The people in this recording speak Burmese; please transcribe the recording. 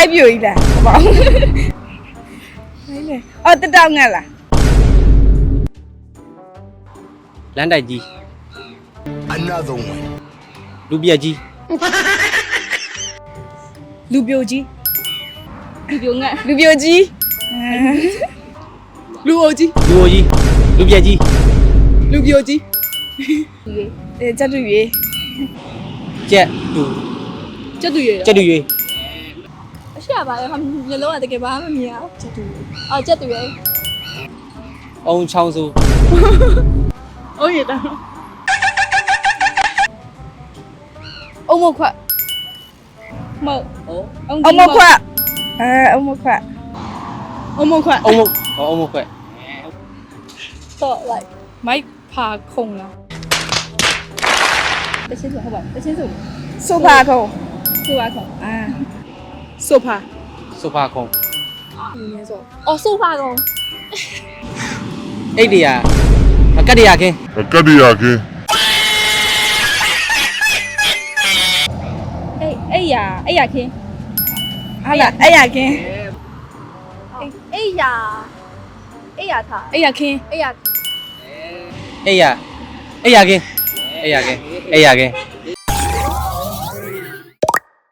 ထိုက်ပြိုကြီးလားပေါ့ဟဲ့လေအော်တတောက်ငတ်လား လမ်းတိုက်ကြီး Another one. လူပြက်ကြီး လူပြိုကြီး လူပြိုငတ် လူပြိုကြီးလူအိုကြီး လူအိုကြီးလူပြက်ကြီး လူပြိုကြီး ရွေ ကျက်တူရွေ ကြက်တူ ကျက်သူရွေ ကြက်တူရွေ အရှိရပါလေမျက်လုံးကတကယ်ဘာမှမမြင်အောင်ကျက်သူအော်ကျက်သူရွေ အုံချောင်းစု အိုးရတာ အုံမခွတ် မဟုတ် အုံမခွတ်အုံမခွတ် အုံမခွတ် အုံမအုံမခွဲ့ တော့ like မိုက်ဖာခုံလားတချင်းဆိုဟုတ်ပါတချင်းဆို ဆိုဖာခုံ ဆိုပါခုံ ဆိုဖာ ဆိုဖာခုံ ဒီနေ့ဆိုအော်ဆိုဖာခုံ အိတ်တရာအကတ်တရာခင်း Kadiake. အဲ့ရခင်း ဟာလားအဲ့ရကင်း အဲ့ရထား အဲ့ရခင်း အဲ့ရ အိတ်ရခင်းအိတ်ရခင်းအိတ်ရခင်း